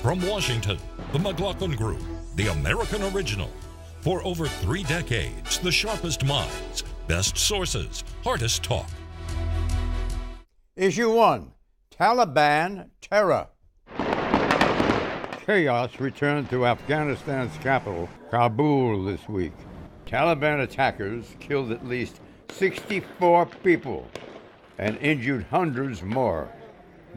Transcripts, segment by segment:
From Washington, the McLaughlin Group, the American original. For over 3 decades, the sharpest minds, best sources, hardest talk. Issue 1, Taliban terror. Chaos returned to Afghanistan's capital, Kabul, this week. Taliban attackers killed at least 64 people and injured hundreds more,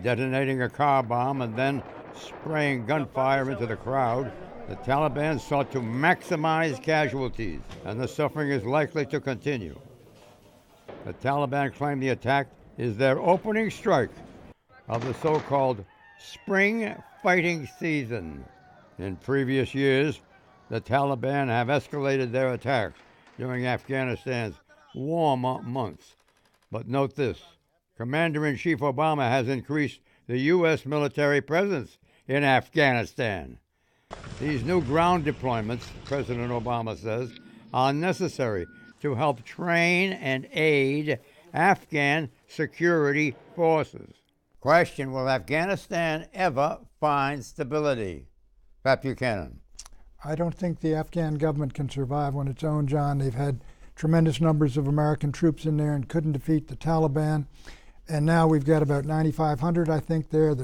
detonating a car bomb and then spraying gunfire into the crowd. The Taliban sought to maximize casualties, and the suffering is likely to continue. The Taliban claim the attack is their opening strike of the so-called spring fighting season. In previous years, the Taliban have escalated their attacks during Afghanistan's warmer months. But note this, Commander-in-Chief Obama has increased the U.S. military presence in Afghanistan. These new ground deployments, President Obama says, are necessary to help train and aid Afghan security forces. Question, will Afghanistan ever find stability? Pat Buchanan. I don't think the Afghan government can survive on its own, John. They've had tremendous numbers of American troops in there and couldn't defeat the Taliban. And now we've got about 9,500, I think, there.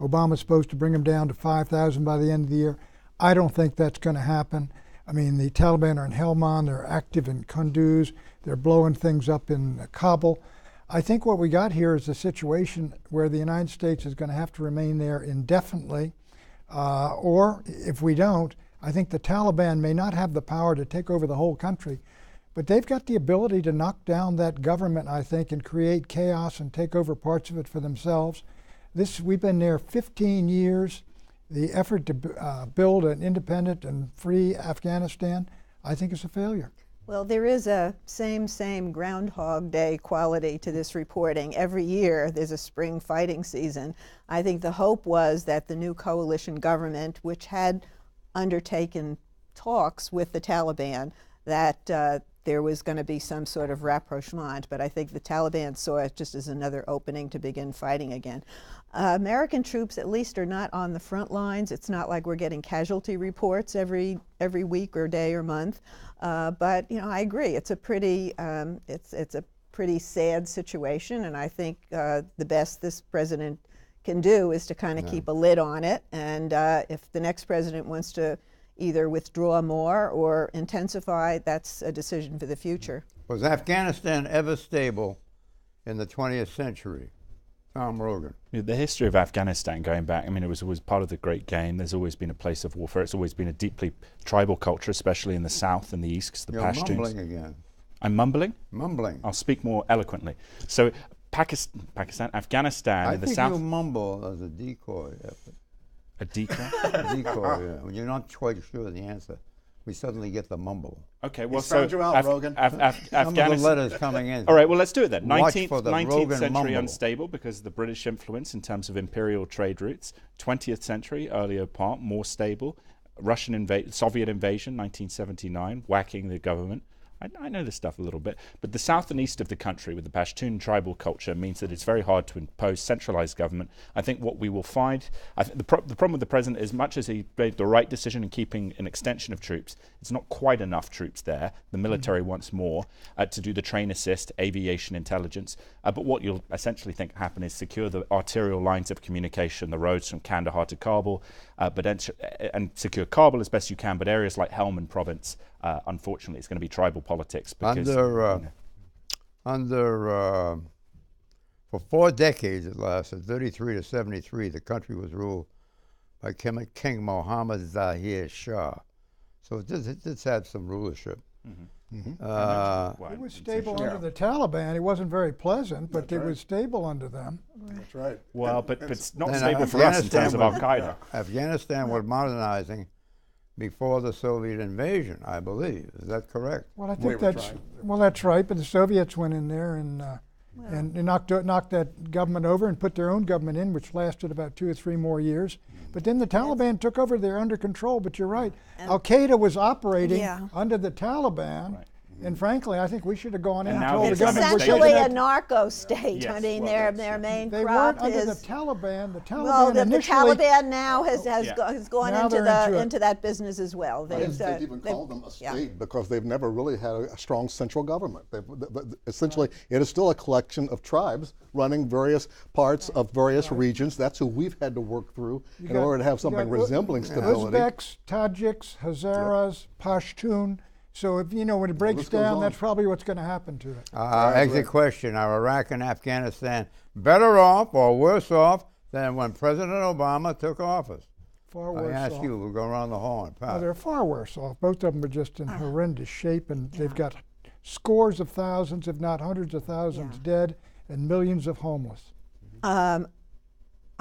Obama's supposed to bring them down to 5,000 by the end of the year. I don't think that's going to happen. I mean, the Taliban are in Helmand, they're active in Kunduz, they're blowing things up in Kabul. I think what we got here is a situation where the United States is going to have to remain there indefinitely, or if we don't, I think the Taliban may not have the power to take over the whole country, but they've got the ability to knock down that government, I think, and create chaos and take over parts of it for themselves. We've been there 15 years. The effort to build an independent and free Afghanistan, I think, is a failure. Well, there is a same Groundhog Day quality to this reporting. Every year there's a spring fighting season. I think the hope was that the new coalition government, which had undertaken talks with the Taliban, that there was going to be some sort of rapprochement, but I think the Taliban saw it just as another opening to begin fighting again. American troops, at least, are not on the front lines. It's not like we're getting casualty reports every week or day or month. But I agree. It's a pretty it's a pretty sad situation, and I think the best this president can do is to kind of keep a lid on it. And if the next president wants to either withdraw more or intensify, that's a decision for the future. Was Afghanistan ever stable in the 20th century? Tom Rogan. The history of Afghanistan going back, I mean, it was always part of the Great Game. There's always been a place of warfare. It's always been a deeply tribal culture, especially in the south and the east, because the Pashtuns. You're mumbling again. I'm mumbling? Mumbling. I'll speak more eloquently. So Pakistan, Afghanistan, in the south. I think you mumble as a decoy effort. A decoy? A decoy, yeah. When you're not quite sure of the answer, we suddenly get the mumble. Okay, well, so you out, Rogan. Some of the letters coming in. All right, well, let's do it then. Watch 19th, for the 19th Rogan century mumble. unstable because of the British influence in terms of imperial trade routes. 20th century, earlier part, more stable. Soviet invasion, 1979, whacking the government. I know this stuff a little bit, but the south and east of the country with the Pashtun tribal culture means that it's very hard to impose centralized government. I think what we will find, the problem with the president, as much as he made the right decision in keeping an extension of troops, it's not quite enough troops there. The military wants more to do the train assist, aviation intelligence. But what you'll essentially think happen is secure the arterial lines of communication, the roads from Kandahar to Kabul, and secure Kabul as best you can, but areas like Helmand province, unfortunately, it's going to be tribal politics. Because, for 4 decades it lasted, 33 to 73, the country was ruled by King Mohammed Zahir Shah. So it did have some rulership. It was stable under the Taliban. It wasn't very pleasant, but it was stable under them. That's right. Well, but it's not stable for us in terms of Al-Qaeda. Afghanistan was modernizing before the Soviet invasion, I believe. Is that correct? Well, I think that's right. But the Soviets went in there and knocked that government over and put their own government in, which lasted about 2 or 3 more years. But then the Taliban took over. They're under control. But you're right. Al-Qaeda was operating under the Taliban. Right. And frankly, I think we should have gone in and now told the It's government we're essentially taking a it. narco state. Yes, I mean, well, their main They crop weren't under the is. Taliban. The Taliban Well, the initially. Taliban now has gone Now into they're into it. into that business as well. I didn't think even call them a state because they've never really had a strong central government. Essentially, it is still a collection of tribes running various parts of various regions. That's who we've had to work through in order to have something resembling stability. Uzbeks, Tajiks, Hazaras, Pashtun. So if when it breaks down, that's probably what's going to happen to it. Exit question: Are Iraq and Afghanistan better off or worse off than when President Obama took office? Far worse I ask off. you. We'll go around the horn. Well, they're far worse off. Both of them are just in horrendous shape, and they've got scores of thousands, if not hundreds of thousands, dead, and millions of homeless.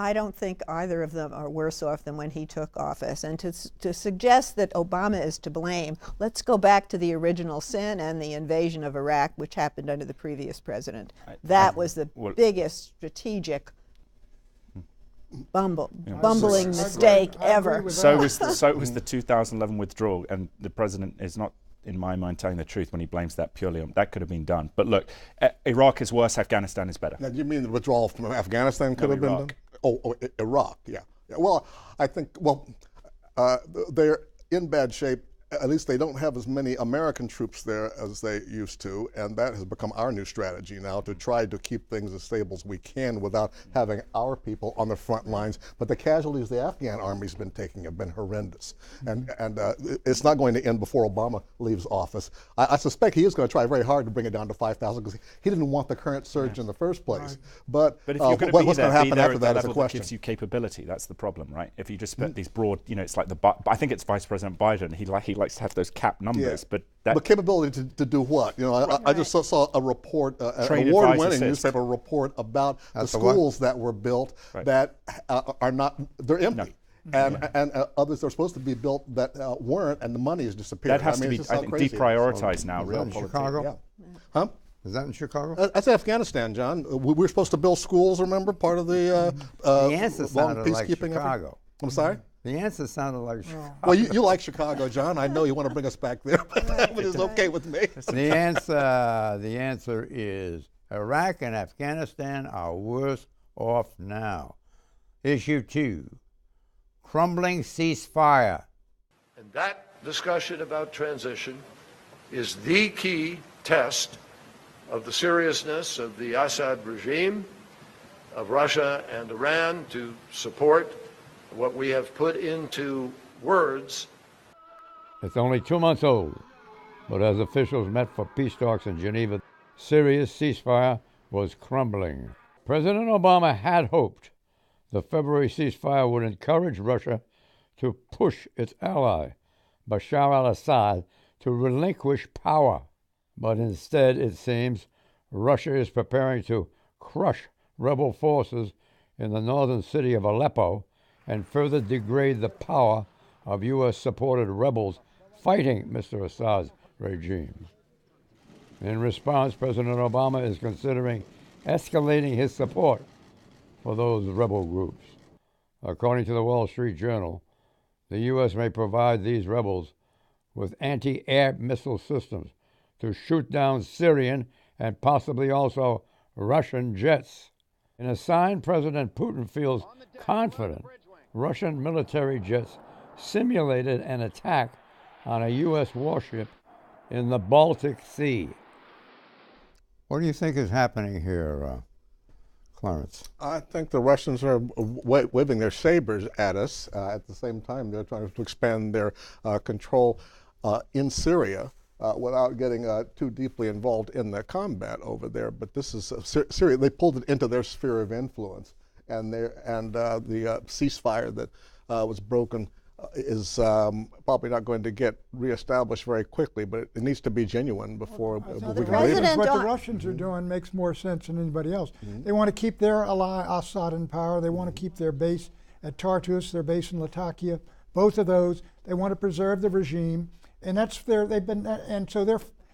I don't think either of them are worse off than when he took office. And to suggest that Obama is to blame, let's go back to the original sin and the invasion of Iraq, which happened under the previous president. That was the biggest strategic bumbling mistake ever. So was the 2011 withdrawal, and the president is not, in my mind, telling the truth when he blames that purely on that. Could have been done. But look, Iraq is worse, Afghanistan is better. Now, do you mean the withdrawal from Afghanistan could have been done? Oh, Iraq, yeah. Well, I think, they're in bad shape. At least they don't have as many American troops there as they used to, and that has become our new strategy now, to try to keep things as stable as we can without having our people on the front lines. But the casualties the Afghan army's been taking have been horrendous, and it's not going to end before Obama leaves office. I suspect he is going to try very hard to bring it down to 5,000 because he didn't want the current surge in the first place. But if you're going to what's going to happen after that is a question. That gives you capability. That's the problem, right? If you just put these broad, it's like I think it's Vice President Biden. He likes to have those cap numbers, but capability to do what? I just saw a report, an award-winning newspaper report about the schools that were built that are not, they're empty. And others that are supposed to be built that weren't, and the money has disappeared. That has to be, I think, deprioritized now. Is that in Chicago? Huh? Is that in Chicago? That's Afghanistan, John. We were supposed to build schools, remember? Part of the answer sounded like peacekeeping Chicago. effort. I'm sorry? The answer sounded like Chicago. Well, you like Chicago, John. I know you want to bring us back there, but that is okay with me. The answer is Iraq and Afghanistan are worse off now. Issue 2, crumbling ceasefire. And that discussion about transition is the key test of the seriousness of the Assad regime, of Russia and Iran to support what we have put into words. It's only 2 months old, but as officials met for peace talks in Geneva, Syria's ceasefire was crumbling. President Obama had hoped the February ceasefire would encourage Russia to push its ally, Bashar al-Assad, to relinquish power. But instead, it seems, Russia is preparing to crush rebel forces in the northern city of Aleppo and further degrade the power of U.S.-supported rebels fighting Mr. Assad's regime. In response, President Obama is considering escalating his support for those rebel groups. According to the Wall Street Journal, the U.S. may provide these rebels with anti-air missile systems to shoot down Syrian and possibly also Russian jets. In a sign, President Putin feels confident Russian military jets simulated an attack on a U.S. warship in the Baltic Sea. What do you think is happening here, Clarence? I think the Russians are waving their sabers at us. At the same time, they're trying to expand their control in Syria without getting too deeply involved in the combat over there. But this is Syria. They pulled it into their sphere of influence, and the ceasefire that was broken is probably not going to get reestablished very quickly, but it needs to be genuine before we can leave it. What the Russians are doing makes more sense than anybody else. They want to keep their ally Assad in power. They want to keep their base at Tartus, their base in Latakia. Both of those, they want to preserve the regime, and that's so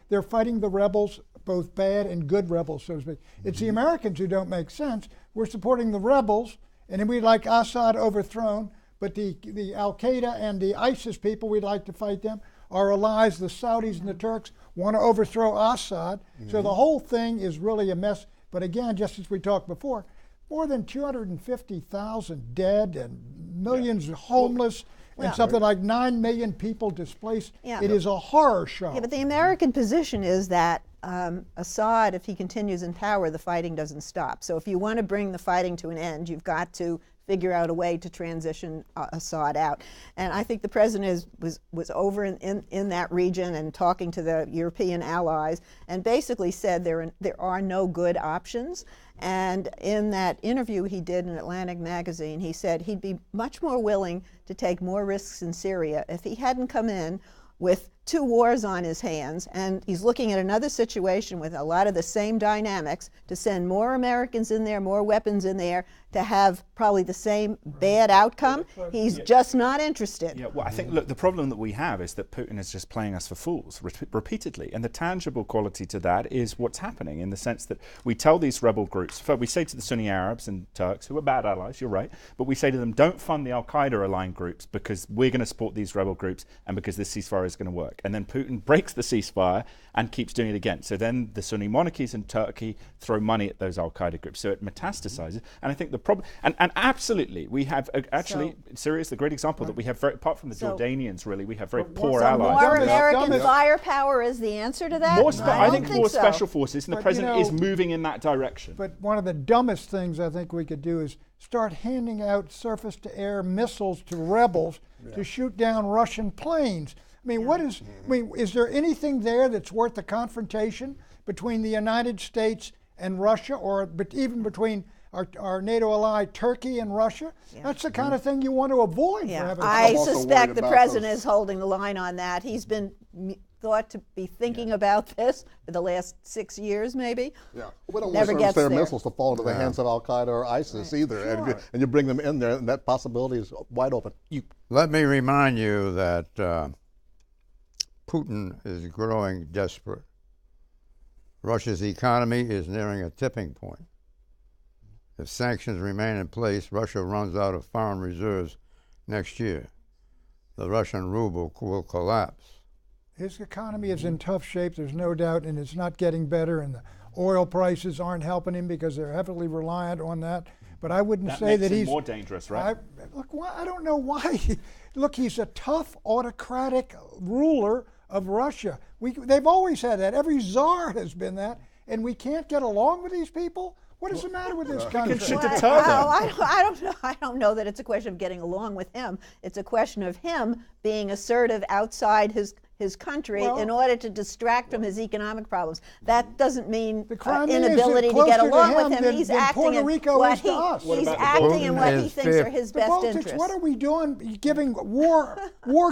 they're fighting the rebels, both bad and good rebels, so to speak. It's the Americans who don't make sense. We're supporting the rebels, and then we'd like Assad overthrown. But the Al-Qaeda and the ISIS people, we'd like to fight them. our allies, the Saudis and the Turks, want to overthrow Assad. So the whole thing is really a mess. But again, just as we talked before, more than 250,000 dead and millions homeless. And something like 9 million people displaced. It is a horror show. Yeah, but the American position is that Assad, if he continues in power, the fighting doesn't stop. So if you want to bring the fighting to an end, you've got to figure out a way to transition Assad out. And I think the president was over in that region and talking to the European allies and basically said there are no good options. And in that interview he did in Atlantic Magazine, he said he'd be much more willing to take more risks in Syria if he hadn't come in with 2 wars on his hands, and he's looking at another situation with a lot of the same dynamics, to send more Americans in there, more weapons in there, to have probably the same bad outcome. He's just not interested. Yeah, well, I think, look, the problem that we have is that Putin is just playing us for fools repeatedly, and the tangible quality to that is what's happening, in the sense that we tell these rebel groups, we say to the Sunni Arabs and Turks, who are bad allies, you're right, but we say to them, don't fund the Al-Qaeda-aligned groups because we're going to support these rebel groups and because this ceasefire is going to work. And then Putin breaks the ceasefire and keeps doing it again. So then the Sunni monarchies in Turkey throw money at those Al-Qaeda groups. So it metastasizes. And I think the problem, and absolutely, we have Syria is the great example that we have, apart from the Jordanians, really, we have very poor allies. More American firepower is the answer to that? I think more special forces, and the president is moving in that direction. But one of the dumbest things I think we could do is start handing out surface-to-air missiles to rebels to shoot down Russian planes. I mean, is there anything there that's worth the confrontation between the United States and Russia, or even between our NATO ally Turkey and Russia? That's the kind of thing you want to avoid. I suspect the president is holding the line on that. He's been thought to be thinking about this for the last 6 years, maybe. Yeah, we don't Never want gets missiles to fall into the hands of Al-Qaeda or ISIS either. Sure. And you bring them in there, and that possibility is wide open. Let me remind you that Putin is growing desperate. Russia's economy is nearing a tipping point. If sanctions remain in place, Russia runs out of foreign reserves next year. The Russian ruble will collapse. His economy is in tough shape, there's no doubt, and it's not getting better, and the oil prices aren't helping him because they're heavily reliant on that. But I wouldn't say that he's more dangerous, right? I don't know why. Look, he's a tough, autocratic ruler of Russia. They've always had that. Every czar has been that, and we can't get along with these people. What is the matter with this country? I don't know that it's a question of getting along with him. It's a question of him being assertive outside his country in order to distract from his economic problems. That doesn't mean inability to get along with him. He's acting in what he thinks are his best interests. What are we doing giving war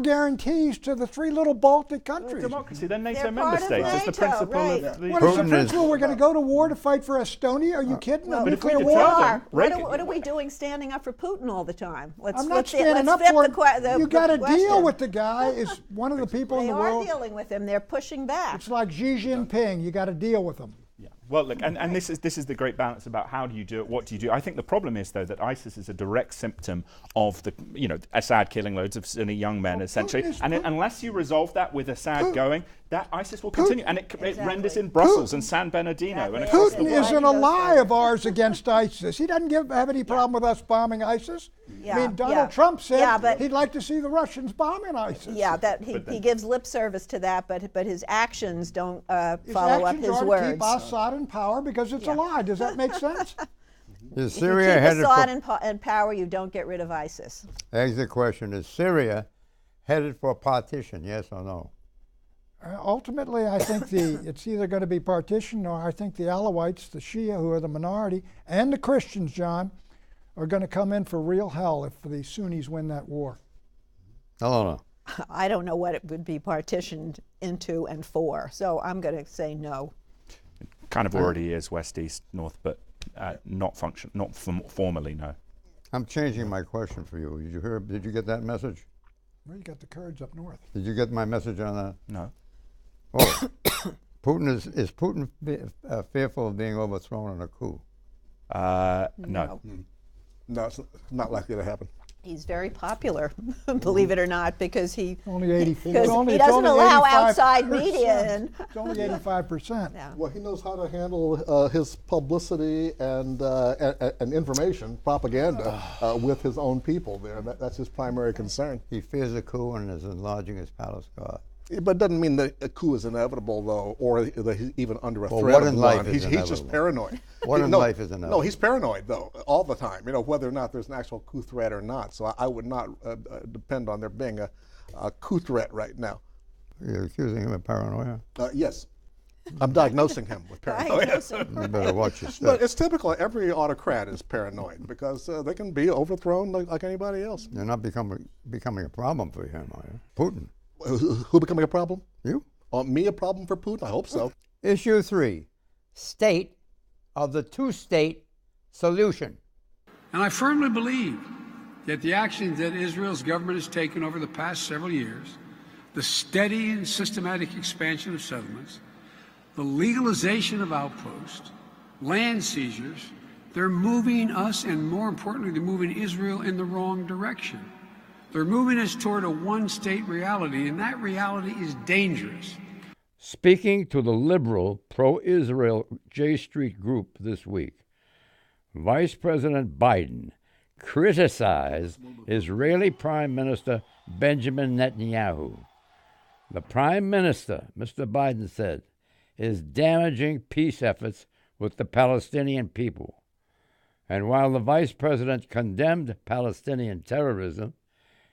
guarantees to the 3 little Baltic countries? Democracy, they're NATO member states. It's the principle of the... What is the principle? We're going to go to war to fight for Estonia? Are you kidding? Well, nuclear war. What are we doing standing up for Putin all the time? I'm not standing up for him. You got to deal with the guy. Is one of the people in the world. They are dealing with him. They're pushing back. It's like Xi Jinping. You got to deal with him. Yeah. Well, look, and this is the great balance about how do you do it, what do you do. I think the problem is, though, that ISIS is a direct symptom of the, Assad killing loads of Sunni young men, essentially. And unless you resolve that with Assad going, that ISIS will continue. And it renders in Brussels and San Bernardino. And Putin is an ally of ours against ISIS. He doesn't have any problem with us bombing ISIS. I mean, Donald Trump said he'd like to see the Russians bombing ISIS. Yeah, he gives lip service to that, but his actions don't follow up his words. Keep Assad in power because it's a lie. Does that make sense? Is Syria if you keep Assad in power, you don't get rid of ISIS. Exit question: is Syria headed for partition? Yes or no? Ultimately, I think it's either going to be partition, or I think the Alawites, the Shia, who are the minority, and the Christians, John, are going to come in for real hell if the Sunnis win that war. No. I don't know what it would be partitioned into and for, so I'm going to say no. It kind of already is west, east, north, but not formally, no. I'm changing my question for you. Did you get that message? Well, you got the Kurds up north. Did you get my message on that? No. Oh, is Putin fearful of being overthrown in a coup? No. No, it's not likely to happen. He's very popular, believe it or not, because he Only 80. because it's only, he it's doesn't only allow 85%. outside media in. It's only 85%. Yeah. Well, he knows how to handle his publicity and information, propaganda, with his own people there. That's his primary concern. He fears a coup and is enlarging his palace guard. But it doesn't mean that a coup is inevitable, though, or that he's even under a Well, threat what of in one. life is He's just inevitable? paranoid. What in life is inevitable? No, he's paranoid, though, all the time, whether or not there's an actual coup threat or not. So I would not depend on there being a coup threat right now. You're accusing him of paranoia? Yes. I'm diagnosing him with paranoia. You better watch your But step. it's typical. Every autocrat is paranoid because they can be overthrown like anybody else. You're not becoming a problem for him, are you? Putin. Who becoming a problem? You? Me a problem for Putin? I hope so. Issue 3. State of the two-state solution. And I firmly believe that the actions that Israel's government has taken over the past several years, the steady and systematic expansion of settlements, the legalization of outposts, land seizures, they're moving us, and more importantly, they're moving Israel in the wrong direction. They're moving us toward a one-state reality, and that reality is dangerous. Speaking to the liberal pro-Israel J Street group this week, Vice President Biden criticized Israeli Prime Minister Benjamin Netanyahu. The Prime Minister, Mr. Biden said, is damaging peace efforts with the Palestinian people. And while the Vice President condemned Palestinian terrorism,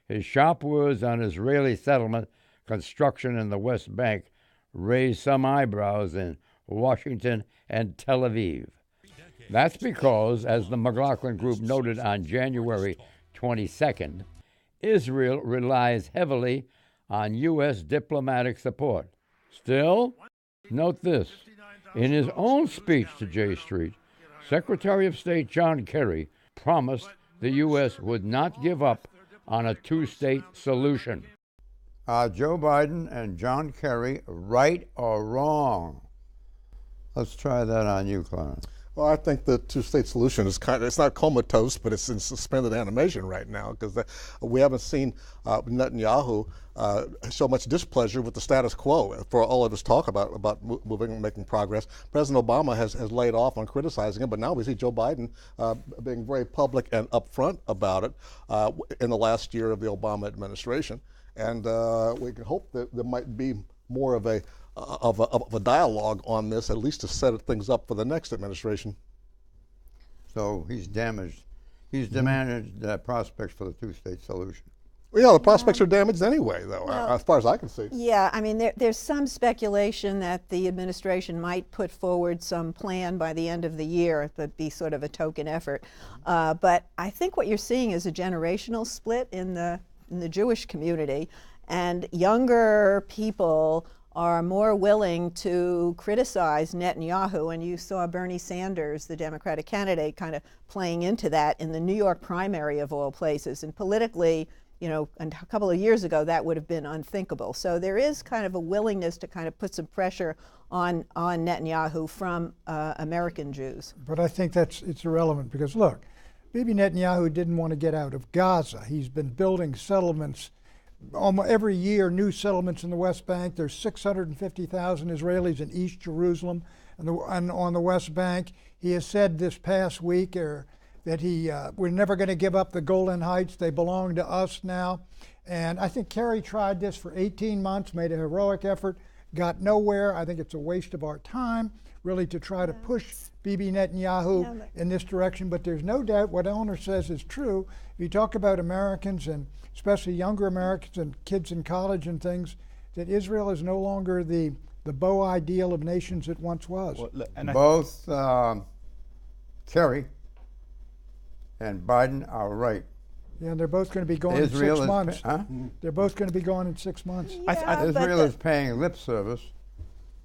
his sharp words on Israeli settlement construction in the West Bank raised some eyebrows in Washington and Tel Aviv. That's because, as the McLaughlin Group noted on January 22nd, Israel relies heavily on U.S. diplomatic support. Still, note this, in his own speech to J Street, Secretary of State John Kerry promised the U.S. would not give up on a two-state solution. Are Joe Biden and John Kerry right or wrong? Let's try that on you, Clarence. Well, I think the two-state solution is it's not comatose, but it's in suspended animation right now because we haven't seen Netanyahu show much displeasure with the status quo for all of his talk about moving and making progress. President Obama has laid off on criticizing him, but now we see Joe Biden being very public and upfront about it in the last year of the Obama administration. And we can hope that there might be more of a dialogue on this, at least to set things up for the next administration. So he's damaged. He's demanded prospects for the two-state solution. Well, yeah, the prospects are damaged anyway, though, as far as I can see. Yeah, I mean, there's some speculation that the administration might put forward some plan by the end of the year that'd be sort of a token effort. But I think what you're seeing is a generational split in the Jewish community, and younger people are more willing to criticize Netanyahu, and you saw Bernie Sanders, the Democratic candidate, kind of playing into that in the New York primary of all places. And politically, a couple of years ago, that would have been unthinkable. So there is kind of a willingness to kind of put some pressure on Netanyahu from American Jews. But I think it's irrelevant because, look, Bibi Netanyahu didn't want to get out of Gaza. He's been building settlements almost every year, new settlements in the West Bank. There's 650,000 Israelis in East Jerusalem and on the West Bank. He has said this past week that we're never going to give up the Golan Heights. They belong to us now. And I think Kerry tried this for 18 months, made a heroic effort, got nowhere. I think it's a waste of our time, really, to try to push Bibi Netanyahu in this direction. But there's no doubt what Eleanor says is true. If you talk about Americans, and especially younger Americans and kids in college and things, that Israel is no longer the beau ideal of nations it once was. Well, both Kerry and Biden are right. Yeah, and they're both going to be gone in 6 months. They're both going to be gone in 6 months. Yeah, Israel is paying lip service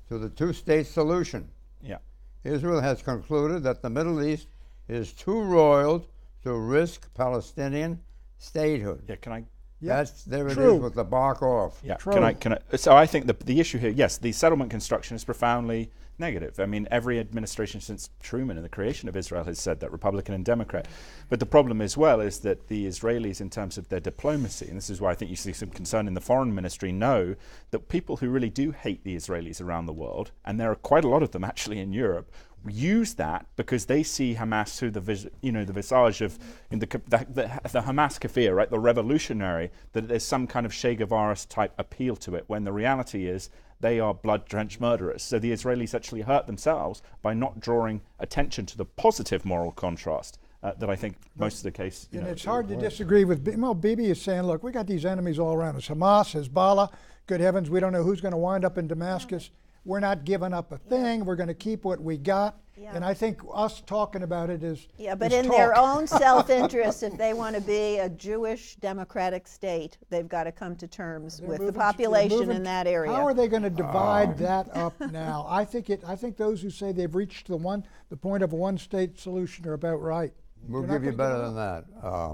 to the two-state solution. Yeah. Israel has concluded that the Middle East is too roiled to risk Palestinian statehood. Yeah, can I There it True. is with the bark off. Yeah. True. Can I? So I think the issue here, yes, the settlement construction is profoundly negative. I mean, every administration since Truman and the creation of Israel has said that, Republican and Democrat. But the problem as well is that the Israelis, in terms of their diplomacy, and this is why I think you see some concern in the foreign ministry, know that people who really do hate the Israelis around the world, and there are quite a lot of them actually in Europe, use that because they see Hamas through the visage of the Hamas kafir, right, the revolutionary, that there's some kind of Che Guevara type appeal to it, when the reality is they are blood-drenched murderers. So the Israelis actually hurt themselves by not drawing attention to the positive moral contrast that I think most of the case. And it's hard to disagree with. Bibi is saying, look, we got these enemies all around us: Hamas, Hezbollah. Good heavens, we don't know who's going to wind up in Damascus. We're not giving up a thing. We're going to keep what we got. And I think us talking about it is but is in talk. their own self-interest, if they want to be a Jewish democratic state, they've got to come to terms with the population in that area. How are they going to divide that up now? I think those who say they've reached the point of a one-state solution are about right. We'll give you better than that.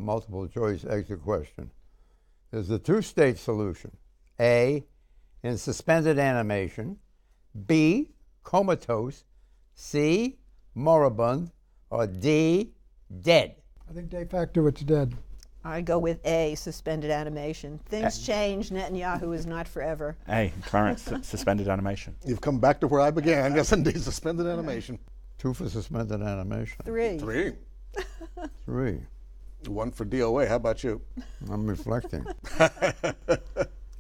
Multiple choice exit question. There's the two-state solution. A, in suspended animation. B, comatose. C, moribund. Or D, dead. I think de facto it's dead. I go with A, suspended animation. Things change. Netanyahu is not forever. A, current suspended animation. You've come back to where I began. Yes, indeed, suspended animation. 2 for suspended animation. 3. 3. 3. 1 for DOA. How about you? I'm reflecting.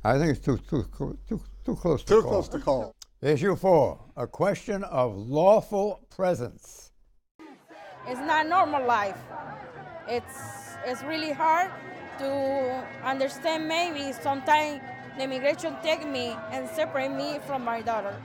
I think it's too close to call. Too close to call. Issue 4, a question of lawful presence. It's not normal life. It's really hard to understand. Maybe sometimes the immigration take me and separate me from my daughter.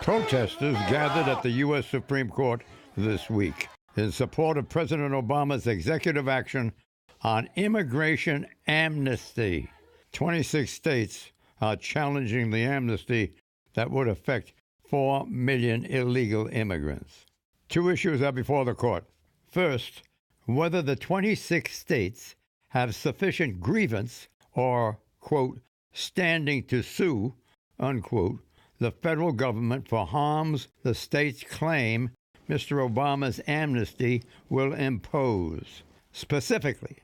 Protesters gathered at the U.S. Supreme Court this week in support of President Obama's executive action on immigration amnesty. 26 states are challenging the amnesty that would affect 4 million illegal immigrants. 2 issues are before the court. First, whether the 26 states have sufficient grievance or, quote, standing to sue, unquote, the federal government for harms the states claim Mr. Obama's amnesty will impose. Specifically,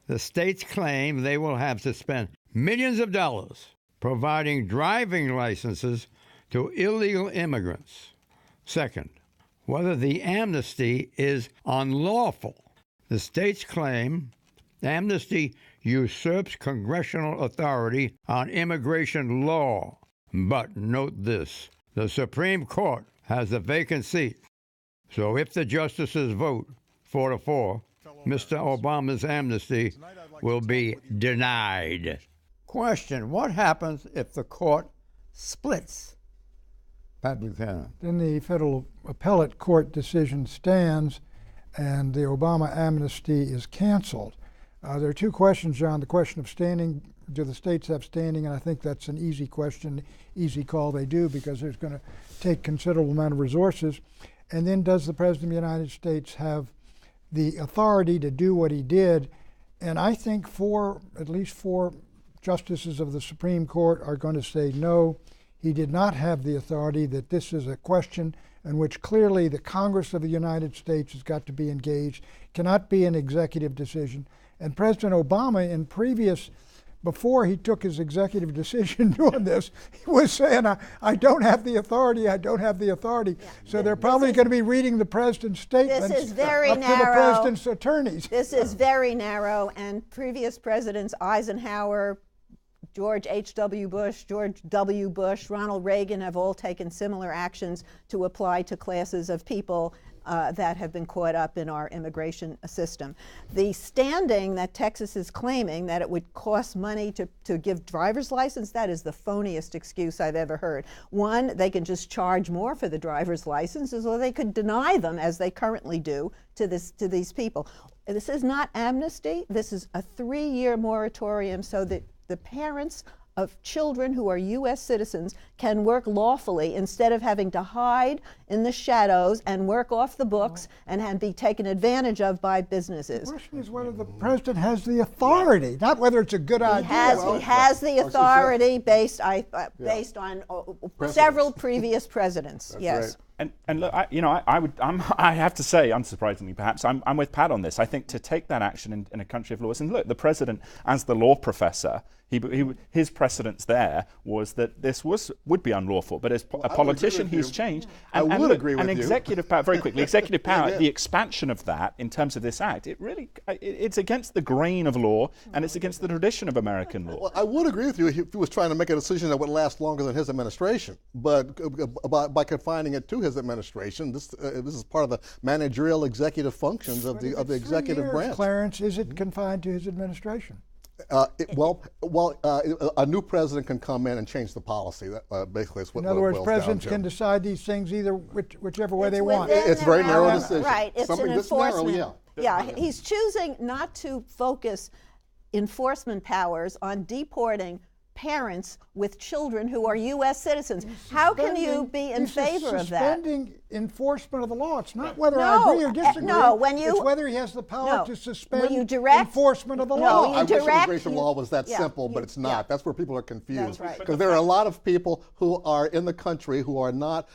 the states claim they will have to spend millions of dollars providing driving licenses to illegal immigrants. Second, whether the amnesty is unlawful. The states claim amnesty usurps congressional authority on immigration law. But note this, the Supreme Court has a vacant seat. So if the justices vote 4-4, Mr. Obama's amnesty will be denied. Question, what happens if the court splits? Pat Buchanan. Then the federal appellate court decision stands and the Obama amnesty is canceled. There are 2 questions, John. The question of standing, do the states have standing? And I think that's an easy question, easy call. They do, because there's going to take considerable amount of resources. And then does the President of the United States have the authority to do what he did? And I think at least 4 justices of the Supreme Court are going to say no, he did not have the authority, that this is a question in which clearly the Congress of the United States has got to be engaged, cannot be an executive decision. And President Obama, before he took his executive decision doing this, he was saying, I don't have the authority, I don't have the authority. Yeah. So they're probably going to be reading the president's statements this is very up narrow. to the president's attorneys. This is very narrow, and previous presidents, Eisenhower, George H.W. Bush, George W. Bush, Ronald Reagan, have all taken similar actions to apply to classes of people that have been caught up in our immigration system. The standing that Texas is claiming, that it would cost money to give driver's license, that is the phoniest excuse I've ever heard. One, they can just charge more for the driver's licenses, or they could deny them, as they currently do, to these people. This is not amnesty. This is a 3-year moratorium so that the parents of children who are U.S. citizens can work lawfully instead of having to hide in the shadows and work off the books and be taken advantage of by businesses. The question is whether the president has the authority, not whether it's a good idea. He has the authority based on several previous presidents. Yes. Right. And look, I have to say, unsurprisingly perhaps, I'm with Pat on this. I think to take that action in a country of laws, and look, the president, as the law professor, his precedence there was that this would be unlawful. But as a politician, he's changed. I would agree with you. And executive power, very quickly, executive power, the expansion of that in terms of this act, it's against the grain of law, and it's against the tradition of American law. Well, I would agree with you if he was trying to make a decision that would last longer than his administration. But by confining it to his administration, this is part of the managerial executive functions of the executive branch. Clarence, is it confined to his administration? A new president can come in and change the policy. That basically is what. In other words, boils presidents down to. can decide these things whichever way they want. It's a very narrow decision. Right. It's Something an this narrow, enforcement. He's choosing not to focus enforcement powers on deporting parents with children who are U.S. citizens. How can you be in favor of that? Suspending enforcement of the law. It's not whether I agree or disagree. It's whether he has the power to suspend enforcement of the law. I wish immigration law was that simple, but it's not. That's where people are confused. Because there are a lot of people who are in the country who are not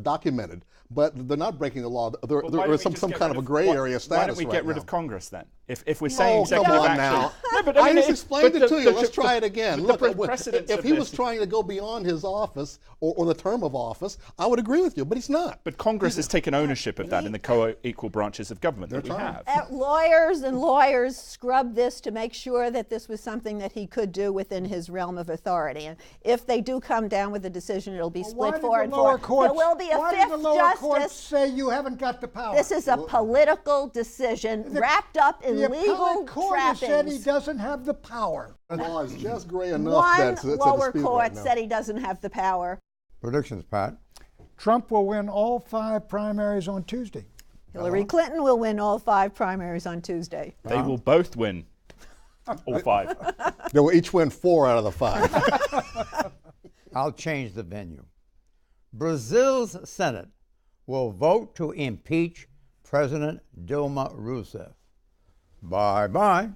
documented, but they're not breaking the law. There is some kind of a gray area status. Why don't we get rid of Congress then? If we're Oh, saying executive come on action. now. No, but I just explained it to you. Let's try it again. Look, precedents if of he this- was trying to go beyond his office or the term of office, I would agree with you, but he's not. But Congress has taken ownership of that in the co-equal branches of government that we have. Lawyers scrubbed this to make sure that this was something that he could do within his realm of authority. And if they do come down with a decision, it'll be split 4 and 4. There will be a fifth the lower courts justice. say you haven't got the power? This is a political decision wrapped up in legal court has said he trappings. doesn't have the power. The law is just gray enough One that it's a lower dispute court right now. said he doesn't have the power. Predictions, Pat. Trump will win all 5 primaries on Tuesday. Hillary Clinton will win all 5 primaries on Tuesday. They will both win all 5. They will each win 4 out of the 5. I'll change the venue. Brazil's Senate will vote to impeach President Dilma Rousseff. Bye-bye.